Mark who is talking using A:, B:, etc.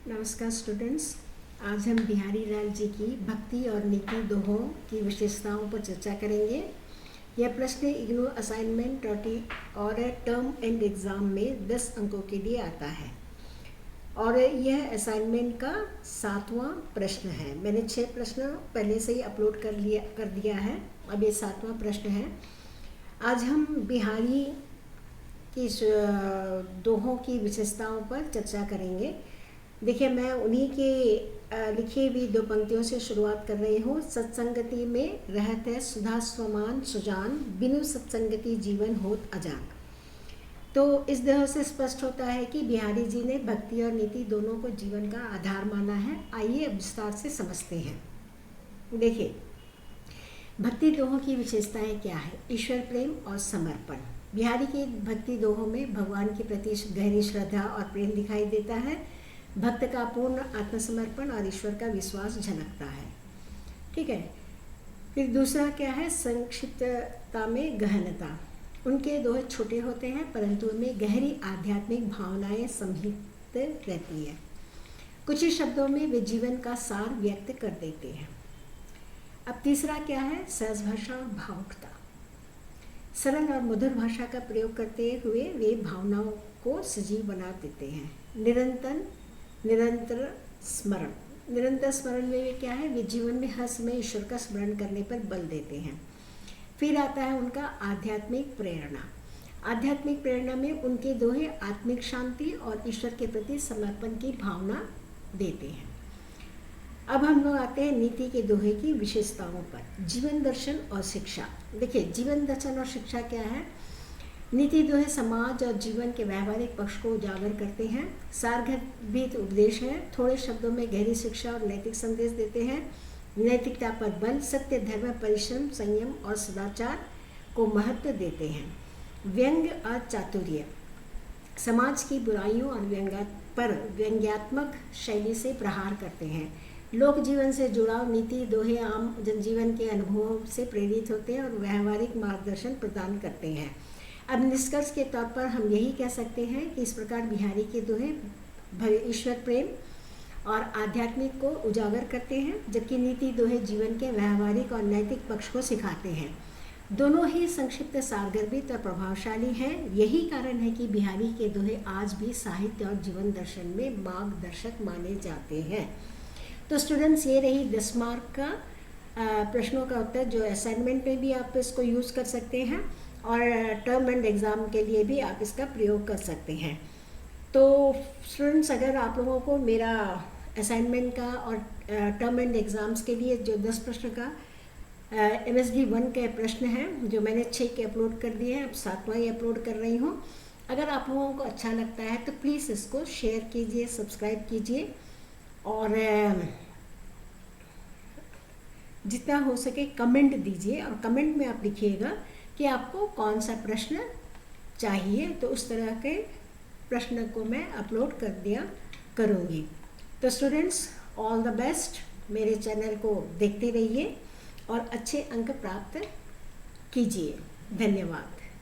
A: नमस्कार स्टूडेंट्स। आज हम बिहारी लाल जी की भक्ति और नीति दोहों की विशेषताओं पर चर्चा करेंगे। यह प्रश्न इग्नू असाइनमेंट और टर्म एंड एग्ज़ाम में 10 अंकों के लिए आता है और यह असाइनमेंट का 7वां प्रश्न है। मैंने 6 प्रश्न पहले से ही अपलोड कर दिया है, अब ये 7वां प्रश्न है। आज हम बिहारी की दोहों की विशेषताओं पर चर्चा करेंगे। देखिए, मैं उन्हीं के लिखी हुई 2 पंक्तियों से शुरुआत कर रही हूँ। सत्संगति में रहत है सुधा स्वमान सुजान, बिनु सत्संगति जीवन होत अजान। तो इस दोहे से स्पष्ट होता है कि बिहारी जी ने भक्ति और नीति दोनों को जीवन का आधार माना है। आइए अब विस्तार से समझते हैं। देखिए, भक्ति दोहों की विशेषताएं क्या है? ईश्वर प्रेम और समर्पण। बिहारी की भक्ति दोहों में भगवान के प्रति गहरी श्रद्धा और प्रेम दिखाई देता है। भक्त का पूर्ण आत्मसमर्पण और ईश्वर का विश्वास झलकता है। ठीक है। फिर दूसरा क्या है? संक्षिप्तता में गहनता। उनके दोहे छोटे होते हैं परंतु उनमें गहरी आध्यात्मिक भावनाएं सम्मिलित रहती है। कुछ ही शब्दों में वे जीवन का सार व्यक्त कर देते हैं। अब तीसरा क्या है? सहज भाषा और भावुकता। सरल और मधुर भाषा का प्रयोग करते हुए वे भावनाओं को सजीव बना देते हैं। निरंतर स्मरण में वे क्या है? वे जीवन में हर समय ईश्वर का स्मरण करने पर बल देते हैं। फिर आता है उनका आध्यात्मिक प्रेरणा। आध्यात्मिक प्रेरणा में उनके दोहे आत्मिक शांति और ईश्वर के प्रति समर्पण की भावना देते हैं। अब हम लोग आते हैं नीति के दोहे की विशेषताओं पर। जीवन दर्शन और शिक्षा। देखिए, जीवन दर्शन और शिक्षा क्या है? नीति दोहे समाज और जीवन के व्यावहारिक पक्ष को उजागर करते हैं। सारगर्भित उपदेश है। थोड़े शब्दों में गहरी शिक्षा और नैतिक संदेश देते हैं। नैतिकता पर बल, सत्य, धर्म, परिश्रम, संयम और सदाचार को महत्व देते हैं। व्यंग्य और चातुर्य। समाज की बुराइयों और व्यंग्यात्मक शैली से प्रहार करते हैं। लोक जीवन से जुड़ाव नीति दोहे आम जनजीवन के अनुभवों से प्रेरित होते हैं और व्यावहारिक मार्गदर्शन प्रदान करते हैं। अब निष्कर्ष के तौर पर हम यही कह सकते हैं कि इस प्रकार बिहारी के दोहे ईश्वर प्रेम और आध्यात्मिक को उजागर करते हैं, जबकि नीति दोहे जीवन के व्यावहारिक और नैतिक पक्ष को सिखाते हैं। दोनों ही संक्षिप्त, सारगर्भित और प्रभावशाली हैं। यही कारण है कि बिहारी के दोहे आज भी साहित्य और जीवन दर्शन में मार्गदर्शक माने जाते हैं। तो स्टूडेंट्स, ये रही 10 मार्क का प्रश्नों का उत्तर, जो असाइनमेंट में भी आप इसको यूज़ कर सकते हैं और टर्म एंड एग्ज़ाम के लिए भी आप इसका प्रयोग कर सकते हैं। तो स्टूडेंट्स, अगर आप लोगों को मेरा असाइनमेंट का और टर्म एंड एग्ज़ाम्स के लिए जो 10 प्रश्न का MSD 1 के प्रश्न हैं, जो मैंने 6 के अपलोड कर दिए हैं, अब 7वां ही अपलोड कर रही हूँ। अगर आप लोगों को अच्छा लगता है तो प्लीज़ इसको शेयर कीजिए, सब्सक्राइब कीजिए और जितना हो सके कमेंट दीजिए। और कमेंट में आप लिखिएगा कि आपको कौन सा प्रश्न चाहिए, तो उस तरह के प्रश्न को मैं अपलोड कर दिया करूँगी। तो स्टूडेंट्स, ऑल द बेस्ट। मेरे चैनल को देखते रहिए और अच्छे अंक प्राप्त कीजिए। धन्यवाद।